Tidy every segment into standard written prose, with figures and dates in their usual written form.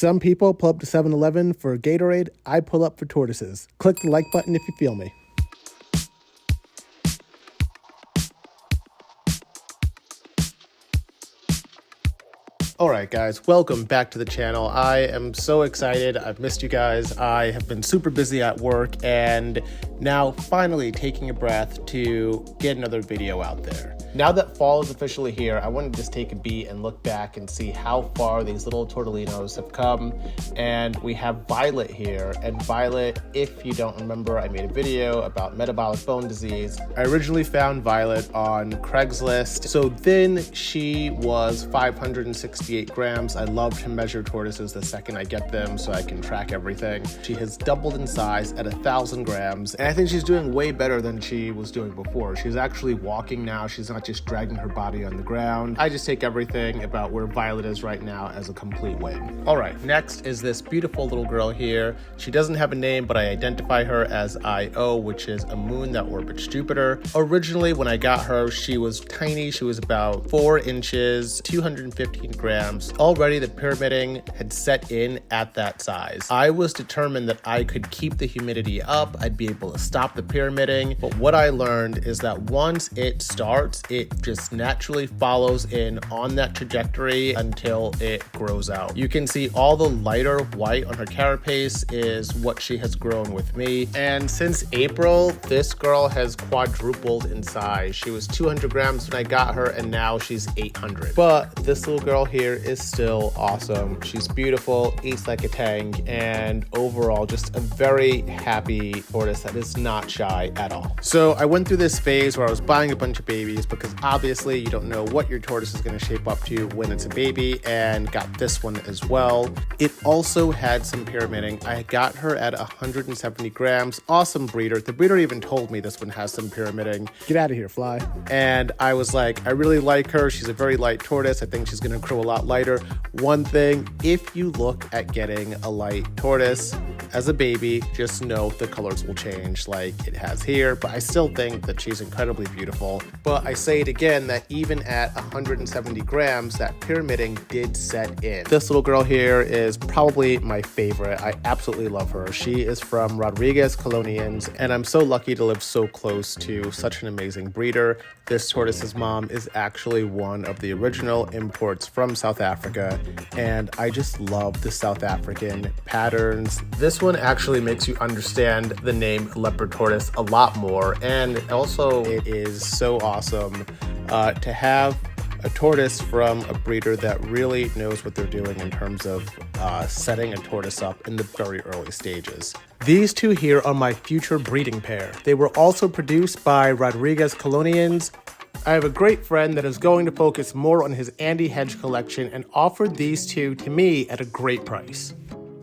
Some people pull up to 7-Eleven for Gatorade. I pull up for tortoises. Click the like button if you feel me. Alright guys, welcome back to the channel. I am so excited. I've missed you guys. I have been super busy at work and now finally taking a breath to get another video out there. Now that fall is officially here, I want to just take a beat and look back and see how far these little tortellinos have come. And we have Violet here. And Violet, if you don't remember, I made a video about metabolic bone disease. I originally found Violet on Craigslist. So then she was 568 grams. I love to measure tortoises the second I get them so I can track everything. She has doubled in size at 1,000 grams. And I think she's doing way better than she was doing before. She's actually walking now. She's not just dragging her body on the ground. I just take everything about where Violet is right now as a complete win. All right, next is this beautiful little girl here. She doesn't have a name, but I identify her as Io, which is a moon that orbits Jupiter. Originally, when I got her, she was tiny. She was about 4 inches, 215 grams. Already the pyramiding had set in at that size. I was determined that I could keep the humidity up. I'd be able to stop the pyramiding. But what I learned is that once it starts, it just naturally follows in on that trajectory until it grows out. You can see all the lighter white on her carapace is what she has grown with me. And since April, this girl has quadrupled in size. She was 200 grams when I got her and now she's 800. But this little girl here is still awesome. She's beautiful, eats like a tank, and overall just a very happy tortoise that is not shy at all. So I went through this phase where I was buying a bunch of babies because obviously you don't know what your tortoise is going to shape up to when it's a baby, and got this one as well. It also had some pyramiding. I got her at 170 grams. Awesome breeder. The breeder even told me this one has some pyramiding. Get out of here, fly. And I was like, I really like her. She's a very light tortoise. I think she's going to grow a lot lighter. One thing, if you look at getting a light tortoise as a baby, just know the colors will change like it has here, but I still think that she's incredibly beautiful. But I say it again that even at 170 grams, that pyramiding did set in. This little girl here is probably my favorite. I absolutely love her. She is from Tortoise Colonians, and I'm so lucky to live so close to such an amazing breeder. This tortoise's mom is actually one of the original imports from South Africa, and I just love the South African patterns. This one actually makes you understand the name leopard tortoise a lot more, and also it is so awesome to have a tortoise from a breeder that really knows what they're doing in terms of setting a tortoise up in the very early stages. These two here are my future breeding pair. They were also produced by Tortoise Colonians. I have a great friend that is going to focus more on his Andy Hedge collection and offered these two to me at a great price.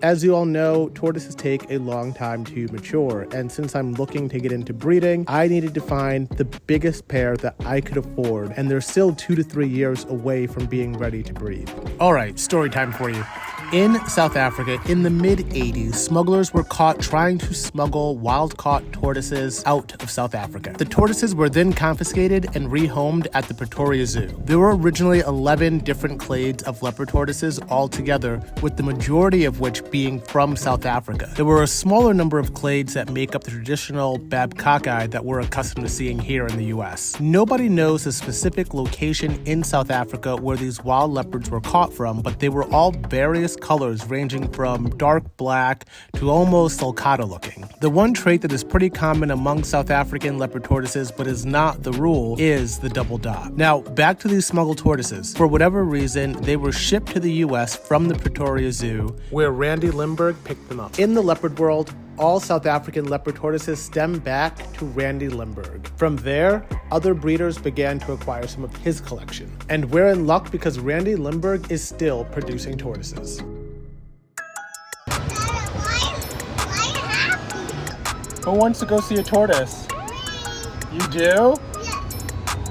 As you all know, tortoises take a long time to mature, and since I'm looking to get into breeding, I needed to find the biggest pair that I could afford, and they're still 2 to 3 years away from being ready to breed. Alright, story time for you. In South Africa, in the mid-80s, smugglers were caught trying to smuggle wild-caught tortoises out of South Africa. The tortoises were then confiscated and rehomed at the Pretoria Zoo. There were originally 11 different clades of leopard tortoises altogether, with the majority of which being from South Africa. There were a smaller number of clades that make up the traditional babkakai that we're accustomed to seeing here in the US. Nobody knows the specific location in South Africa where these wild leopards were caught from, but they were all various colors ranging from dark black to almost sulcata looking. The one trait that is pretty common among South African leopard tortoises but is not the rule is the double dot. Now, back to these smuggled tortoises. For whatever reason, they were shipped to the US from the Pretoria Zoo, where Randy Limburg picked them up. In the leopard world, all South African leopard tortoises stem back to Randy Limburg. From there, other breeders began to acquire some of his collection. And we're in luck because Randy Limburg is still producing tortoises. Who wants to go see a tortoise? You do? Yeah.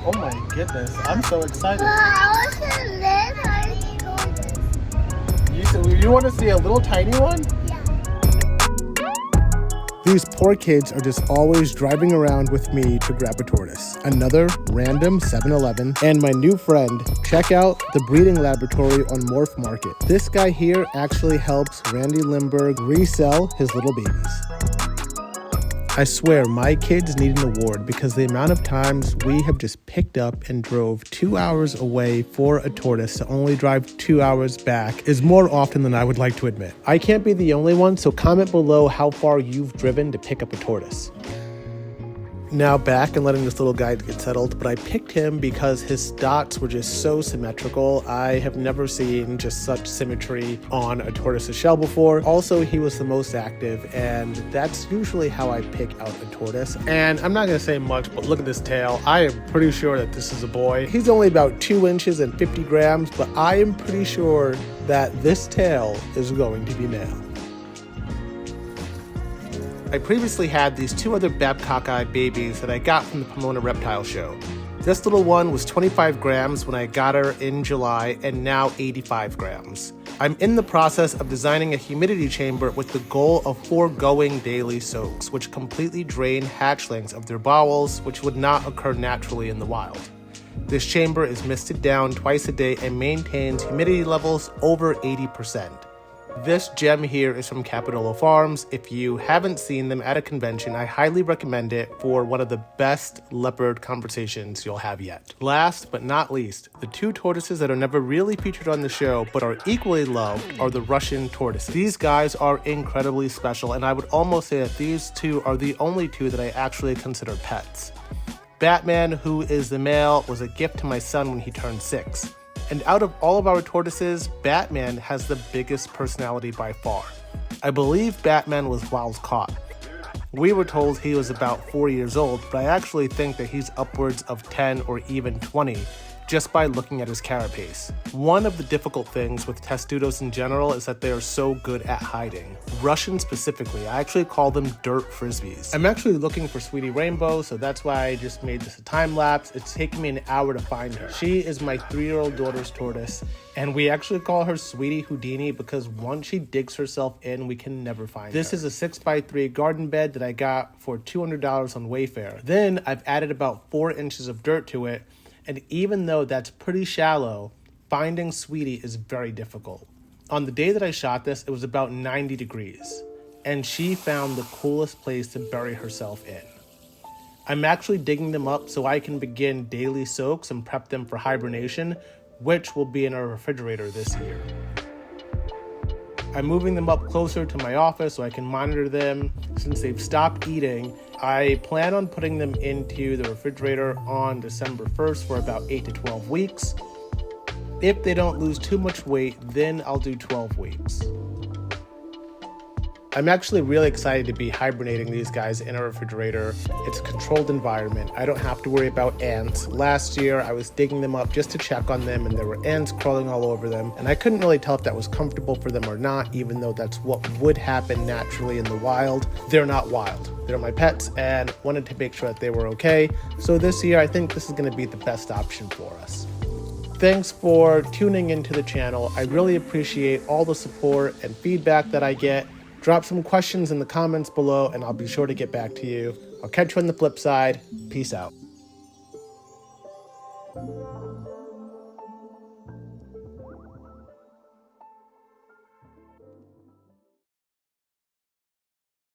Oh my goodness, I'm so excited. You want to see a little tiny one? Yeah. These poor kids are just always driving around with me to grab a tortoise. Another random 7-Eleven, and my new friend. Check out the breeding laboratory on Morph Market. This guy here actually helps Randy Limburg resell his little babies. I swear my kids need an award because the amount of times we have just picked up and drove 2 hours away for a tortoise to only drive 2 hours back is more often than I would like to admit. I can't be the only one, so comment below how far you've driven to pick up a tortoise. Now back and letting this little guy get settled, but I picked him because his dots were just so symmetrical. I have never seen just such symmetry on a tortoise's shell before. Also, he was the most active, and that's usually how I pick out a tortoise. And I'm not gonna say much, but look at this tail. I am pretty sure that this is a boy. He's only about 2 inches and 50 grams, but I am pretty sure that this tail is going to be male. I previously had these 2 other Babcock-eye babies that I got from the Pomona Reptile Show. This little one was 25 grams when I got her in July, and now 85 grams. I'm in the process of designing a humidity chamber with the goal of foregoing daily soaks, which completely drain hatchlings of their bowels, which would not occur naturally in the wild. This chamber is misted down twice a day and maintains humidity levels over 80%. This gem here is from Capitola Farms. If you haven't seen them at a convention, I highly recommend it for one of the best leopard conversations you'll have yet. Last but not least, the 2 tortoises that are never really featured on the show but are equally loved are the Russian tortoises. These guys are incredibly special, and I would almost say that these 2 are the only 2 that I actually consider pets. Batman, who is the male, was a gift to my son when he turned 6. And out of all of our tortoises, Batman has the biggest personality by far. I believe Batman was wild caught. We were told he was about 4 years old, but I actually think that he's upwards of 10 or even 20 just by looking at his carapace. One of the difficult things with testudos in general is that they are so good at hiding. Russian specifically, I actually call them dirt frisbees. I'm actually looking for Sweetie Rainbow, so that's why I just made this a time lapse. It's taken me an hour to find her. She is my 3-year-old daughter's tortoise, and we actually call her Sweetie Houdini because once she digs herself in, we can never find her. This is a 6x3 garden bed that I got for $200 on Wayfair. Then I've added about 4 inches of dirt to it, and even though that's pretty shallow, finding Sweetie is very difficult. On the day that I shot this, it was about 90 degrees, and she found the coolest place to bury herself in. I'm actually digging them up so I can begin daily soaks and prep them for hibernation, which will be in our refrigerator this year. I'm moving them up closer to my office so I can monitor them. Since they've stopped eating, I plan on putting them into the refrigerator on December 1st for about 8 to 12 weeks. If they don't lose too much weight, then I'll do 12 weeks. I'm actually really excited to be hibernating these guys in a refrigerator. It's a controlled environment. I don't have to worry about ants. Last year, I was digging them up just to check on them, and there were ants crawling all over them, and I couldn't really tell if that was comfortable for them or not, even though that's what would happen naturally in the wild. They're not wild. They're my pets, and wanted to make sure that they were okay. So this year, I think this is going to be the best option for us. Thanks for tuning into the channel. I really appreciate all the support and feedback that I get. Drop some questions in the comments below, and I'll be sure to get back to you. I'll catch you on the flip side. Peace out.